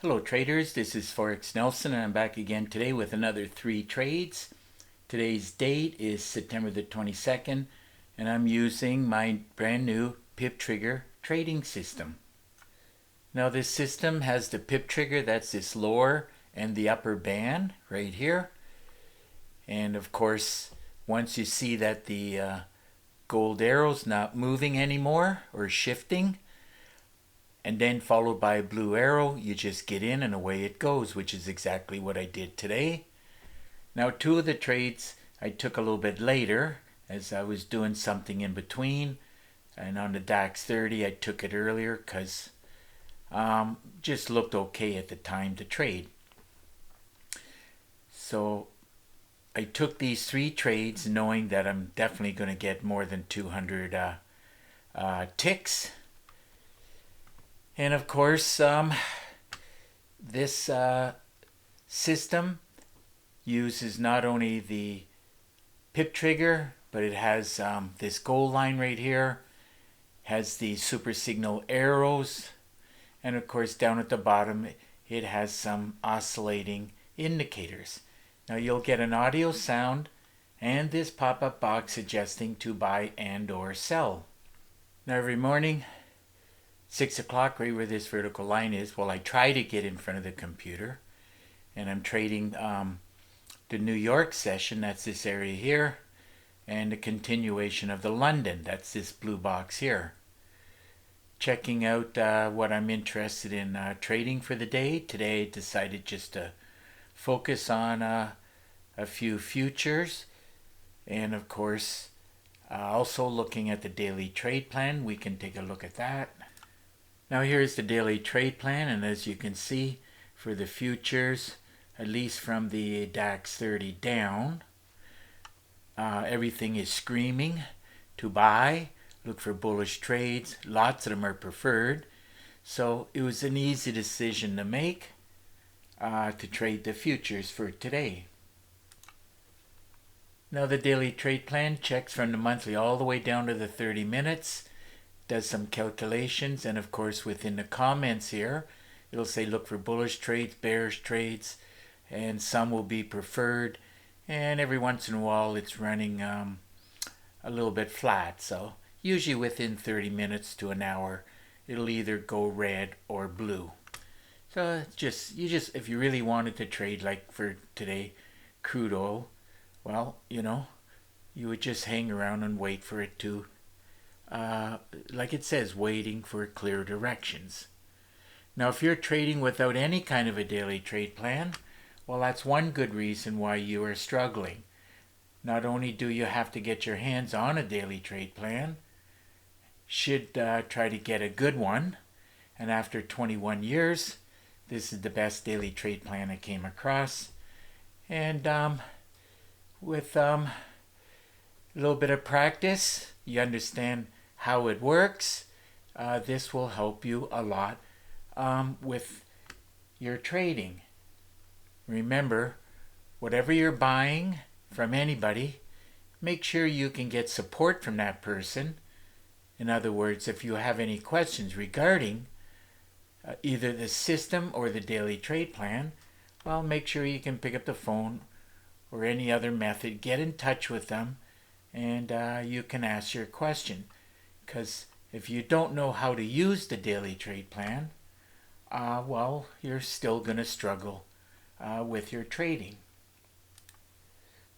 Hello traders, this is Forex Nelson and I'm back again today with another 3 trades. Today's date is September the 22nd and I'm using my brand new pip trigger trading system. Now this system has the pip trigger, that's this lower and the upper band right here. And of course, once you see that the gold arrow's not moving anymore or shifting, and then followed by a blue arrow, you just get in and away it goes, which is exactly what I did today. Now 2 of the trades I took a little bit later as I was doing something in between, and on the DAX 30 I took it earlier because just looked okay at the time to trade. So I took these 3 trades knowing that I'm definitely going to get more than 200 ticks. And of course, this system uses not only the pip trigger, but it has this gold line right here, has the super signal arrows, and of course down at the bottom it has some oscillating indicators. Now you'll get an audio sound and this pop-up box suggesting to buy and or sell. Now every morning 6 o'clock, right where this vertical line is, well, I try to get in front of the computer and I'm trading the New York session, that's this area here, and the continuation of the London, that's this blue box here. Checking out what I'm interested in trading for the day. Today I decided just to focus on a few futures, and of course also looking at the daily trade plan. We can take a look at that. Now here's the daily trade plan, and as you can see for the futures, at least from the DAX 30 down, everything is screaming to buy. Look for bullish trades. Lots of them are preferred. So it was an easy decision to make to trade the futures for today. Now the daily trade plan checks from the monthly all the way down to the 30 minutes. Does some calculations, and of course within the comments here it'll say look for bullish trades, bearish trades, and some will be preferred, and every once in a while it's running a little bit flat. So usually within 30 minutes to an hour it'll either go red or blue. So if you really wanted to trade, like for today, crude oil, well, you would just hang around and wait for it to like it says, waiting for clear directions. Now if you're trading without any kind of a daily trade plan, well, that's one good reason why you are struggling. Not only do you have to get your hands on a daily trade plan, should try to get a good one, and after 21 years this is the best daily trade plan I came across, and with a little bit of practice you understand how it works. This will help you a lot with your trading. Remember, whatever you're buying from anybody, make sure you can get support from that person. In other words, if you have any questions regarding either the system or the daily trade plan, well, make sure you can pick up the phone or any other method, get in touch with them, and you can ask your question. Because if you don't know how to use the daily trade plan, well, you're still going to struggle with your trading.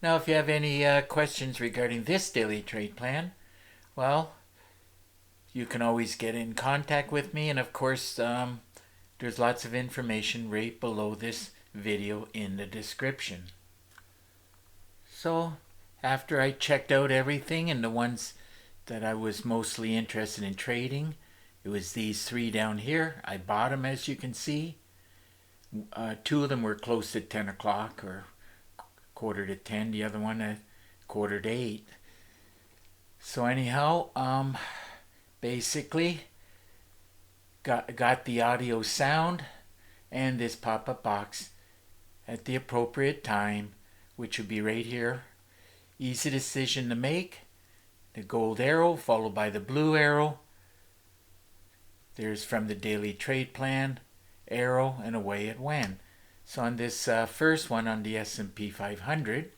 Now, if you have any questions regarding this daily trade plan, well, you can always get in contact with me. And of course, there's lots of information right below this video in the description. So, after I checked out everything and the ones that I was mostly interested in trading, it was these 3 down here. I bought them, as you can see. 2 of them were close to 10 o'clock or quarter to 10. The other one at quarter to 8. So anyhow, basically got the audio sound and this pop-up box at the appropriate time, which would be right here. Easy decision to make. The gold arrow followed by the blue arrow. There's from the daily trade plan. arrow, and away it went. So on this first one on the S&P 500,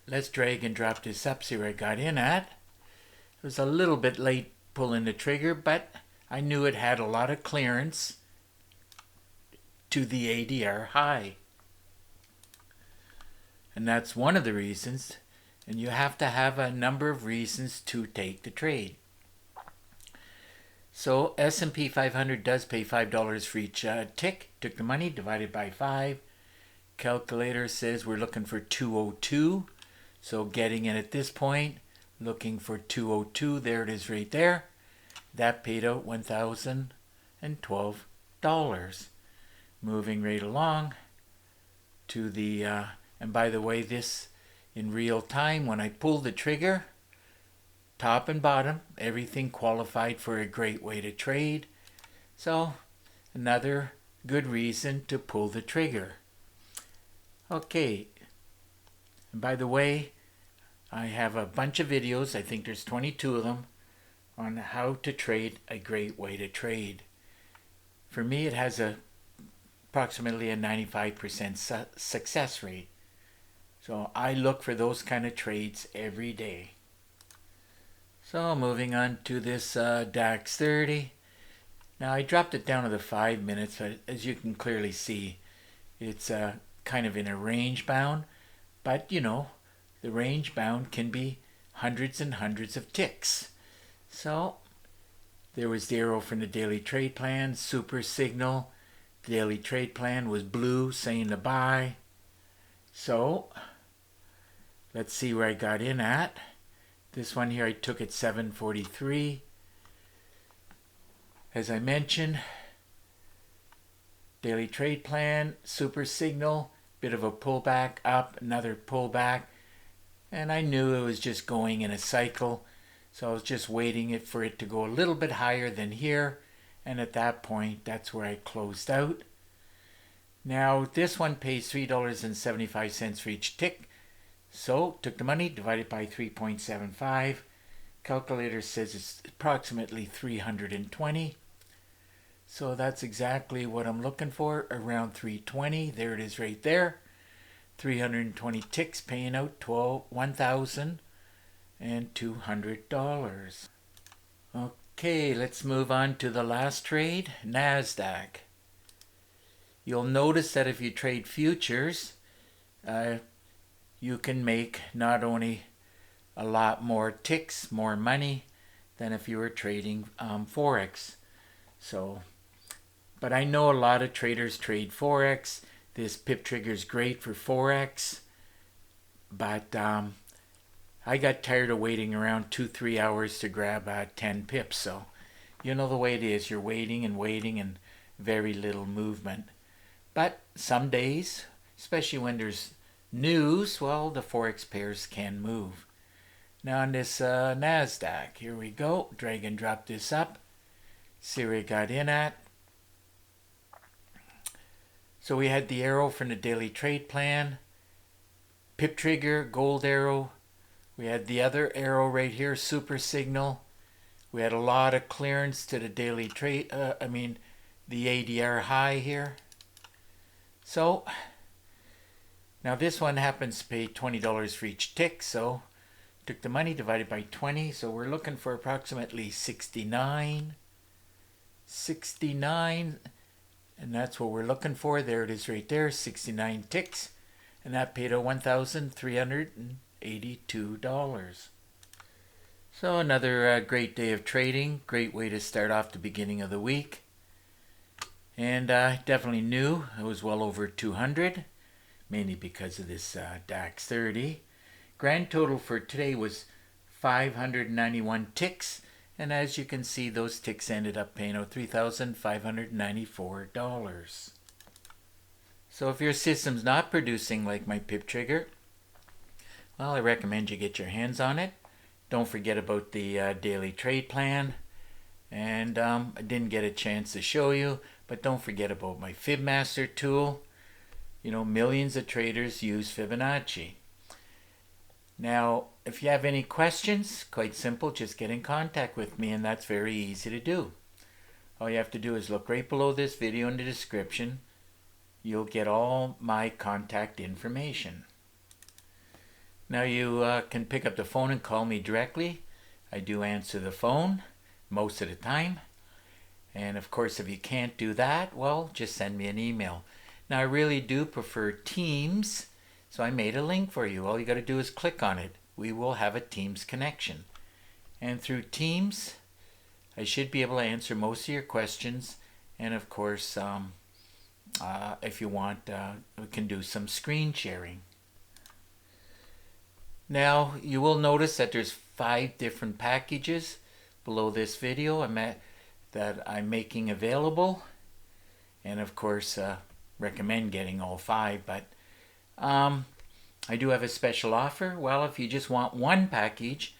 let's drag and drop this up, see where I got in at. It was a little bit late pulling the trigger, but I knew it had a lot of clearance to the ADR high. And that's one of the reasons, and you have to have a number of reasons to take the trade. So S&P 500 does pay $5 for each tick. Took the money, divided by 5. Calculator says we're looking for 202. So getting in at this point, looking for 202. There it is right there. That paid out $1,012. Moving right along to the, and by the way, this in real time, when I pull the trigger, top and bottom, everything qualified for a great way to trade. So another good reason to pull the trigger. Okay, and by the way, I have a bunch of videos, I think there's 22 of them, on how to trade a great way to trade. For me, it has approximately a 95% success rate. So I look for those kind of trades every day. So moving on to this DAX 30. Now I dropped it down to the 5 minutes, but as you can clearly see, it's kind of in a range bound. But you know, the range bound can be hundreds and hundreds of ticks. So there was the arrow from the daily trade plan, super signal. The daily trade plan was blue, saying to buy. So let's see where I got in at. This one here I took at 743. As I mentioned, daily trade plan, super signal, bit of a pullback up, another pullback, and I knew it was just going in a cycle, so I was just waiting for it to go a little bit higher than here, and at that point that's where I closed out. Now this one pays $3.75 for each tick. So, took the money, divided by 3.75. Calculator says it's approximately 320. So that's exactly what I'm looking for, around 320. There it is right there. 320 ticks paying out $1,200. Okay, let's move on to the last trade, NASDAQ. You'll notice that if you trade futures, you can make not only a lot more ticks, more money, than if you were trading Forex. So, but I know a lot of traders trade Forex. This pip trigger is great for Forex. But I got tired of waiting around 2-3 hours to grab 10 pips. So, you know the way it is. You're waiting and very little movement. But some days, especially when there's news, well, the Forex pairs can move. Now on this NASDAQ, here we go. Drag and drop this up. See where it got in at. So we had the arrow from the daily trade plan. Pip trigger, gold arrow. We had the other arrow right here, super signal. We had a lot of clearance to the daily trade, the ADR high here. So now this one happens to pay $20 for each tick, so took the money, divided by 20, so we're looking for approximately 69, and that's what we're looking for. There it is right there, 69 ticks, and that paid out $1,382. So another great day of trading, great way to start off the beginning of the week, and I definitely knew it was well over 200. Mainly because of this DAX 30. Grand total for today was 591 ticks, and as you can see, those ticks ended up paying out $3,594. So if your system's not producing like my pip trigger, well, I recommend you get your hands on it. Don't forget about the daily trade plan, and I didn't get a chance to show you, but don't forget about my FibMaster tool. You know, millions of traders use Fibonacci. Now, if you have any questions, quite simple, just get in contact with me, and that's very easy to do. all you have to do is look right below this video in the description. You'll get all my contact information. Now you can pick up the phone and call me directly. I do answer the phone most of the time. And of course, if you can't do that, well, just send me an email. Now I really do prefer Teams, so I made a link for you. All you got to do is click on it. We will have a Teams connection. And through Teams, I should be able to answer most of your questions. And of course, if you want, we can do some screen sharing. Now, you will notice that there's 5 different packages below this video that I'm making available. And of course, recommend getting all 5. But I do have a special offer. Well, if you just want one package,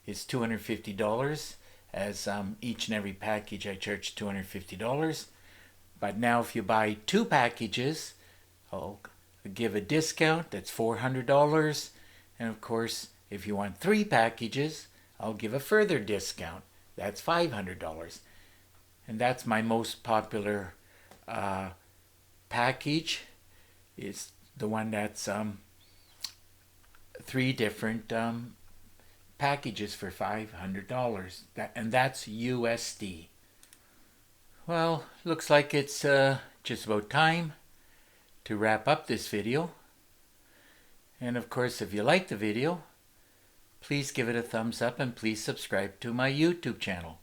it's $250. As each and every package, I charge $250. But now if you buy 2 packages, I'll give a discount. That's $400. And of course, if you want 3 packages, I'll give a further discount. That's $500. And that's my most popular package. It's the one that's 3 different packages for $500. And that's USD. Well, looks like it's just about time to wrap up this video. And of course, if you like the video, please give it a thumbs up and please subscribe to my YouTube channel.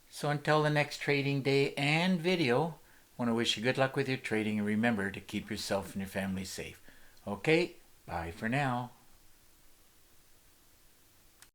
So until the next trading day and video, I want to wish you good luck with your trading and remember to keep yourself and your family safe. Okay, bye for now.